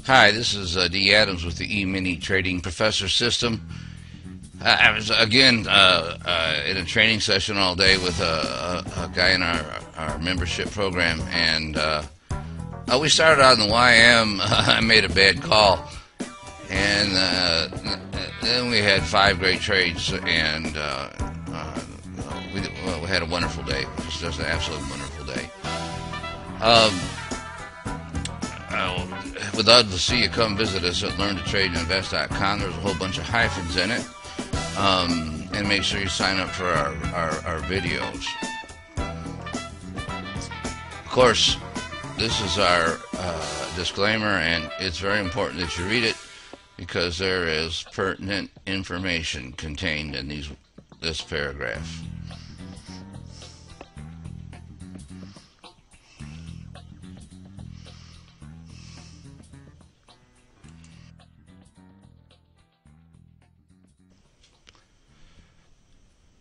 Hi, this is D. Adams with the Emini Trading Professor System. I was again in a training session all day with a guy in our membership program, and we started out in the YM. I made a bad call, and then we had 5 great trades, and we had a wonderful day. It was just an absolute wonderful day. Um, Would love to see you come visit us at learntotradeandinvest.com. There's a whole bunch of hyphens in it. And make sure you sign up for our videos. Of course, this is our disclaimer, and it's very important that you read it because there is pertinent information contained in this paragraph.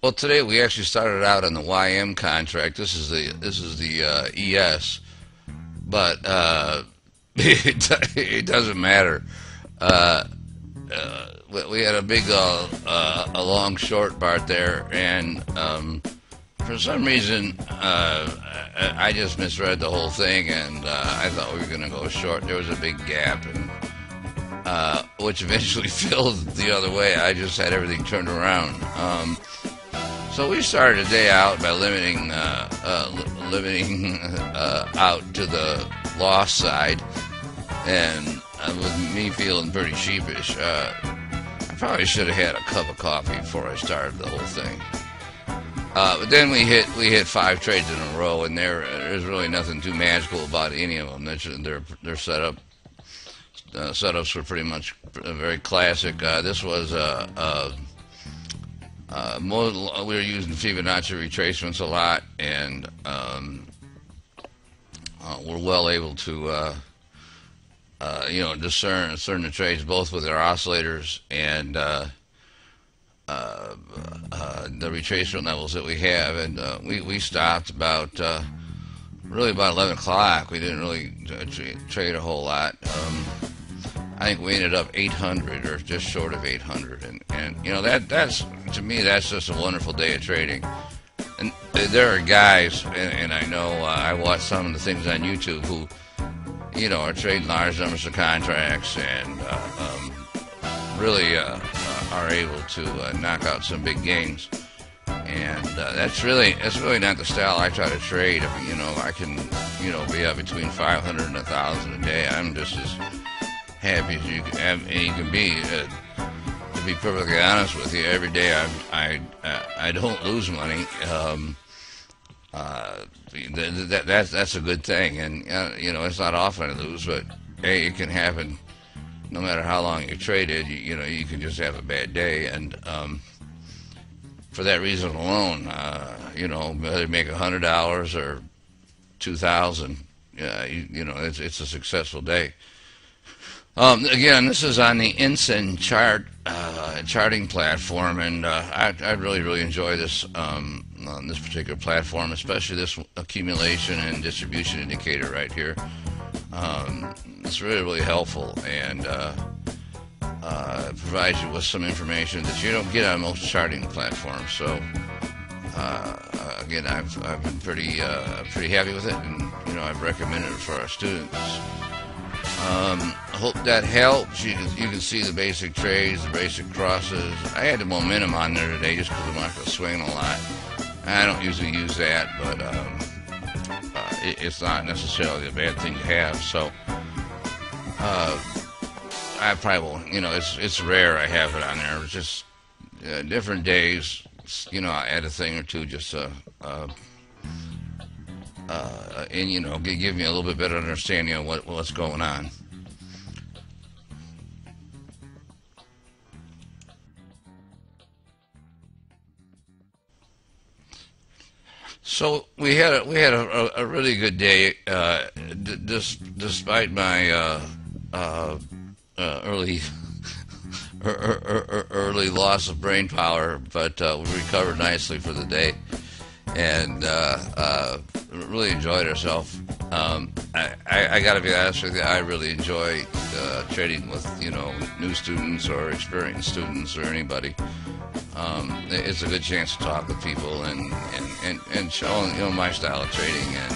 Well, today we actually started out on the YM contract. This is the ES, but it doesn't matter. We had a big a long short part there, and for some reason I just misread the whole thing, and I thought we were going to go short. There was a big gap, and which eventually filled the other way. I just had everything turned around. So we started the day out by limiting out to the loss side, and with me feeling pretty sheepish, I probably should have had a cup of coffee before I started the whole thing. But then we hit 5 trades in a row, and there's really nothing too magical about any of them. Their setups were pretty much very classic. This was we were using Fibonacci retracements a lot, and we're well able to discern the trades both with our oscillators and the retracement levels that we have. And we stopped about really about 11 o'clock. We didn't really trade a whole lot. I think we ended up 800 or just short of 800, and that's to me that's just a wonderful day of trading. And there are guys, and I know I watch some of the things on YouTube who are trading large numbers of contracts and really are able to knock out some big gains. And that's really not the style I try to trade. I mean, I can be up between 500 and 1,000 a day. I'm just as happy as you can be. To be perfectly honest with you, every day I don't lose money. That's a good thing, and it's not often I lose, but hey, it can happen. No matter how long you traded, you can just have a bad day, and for that reason alone, whether you make $100 or 2,000, it's a successful day. Again, this is on the Insen charting platform, and I really enjoy this on this particular platform, especially this accumulation and distribution indicator right here. It's really helpful, and provides you with some information that you don't get on most charting platforms. So again, I've been pretty happy with it, and I've recommended it for our students. I hope that helps. You can see the basic trades, the basic crosses. I had the momentum on there today just because the market was swinging a lot. I don't usually use that, but it's not necessarily a bad thing to have. So I probably will. It's rare I have it on there. It's just different days. I add a thing or two just and give me a little bit better understanding of what's going on. So we had a really good day, despite my early early loss of brain power, but we recovered nicely for the day, and really enjoyed ourselves. I got to be honest with you. I really enjoy trading with new students or experienced students or anybody. It's a good chance to talk with people and show my style of trading, and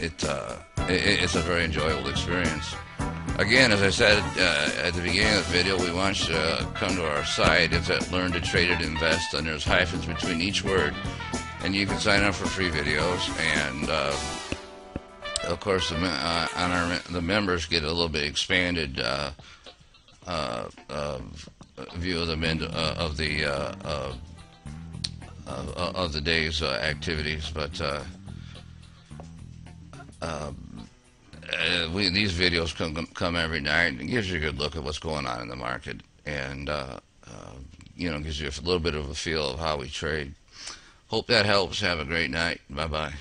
it's a very enjoyable experience. Again, as I said at the beginning of the video, we want you to come to our site. It's at Learn to Trade and Invest, and there's hyphens between each word. And you can sign up for free videos, and of course, the members get a little bit expanded view of the day's activities. But these videos come every night, and it gives you a good look at what's going on in the market, and gives you a little bit of a feel of how we trade. Hope that helps. Have a great night. Bye bye.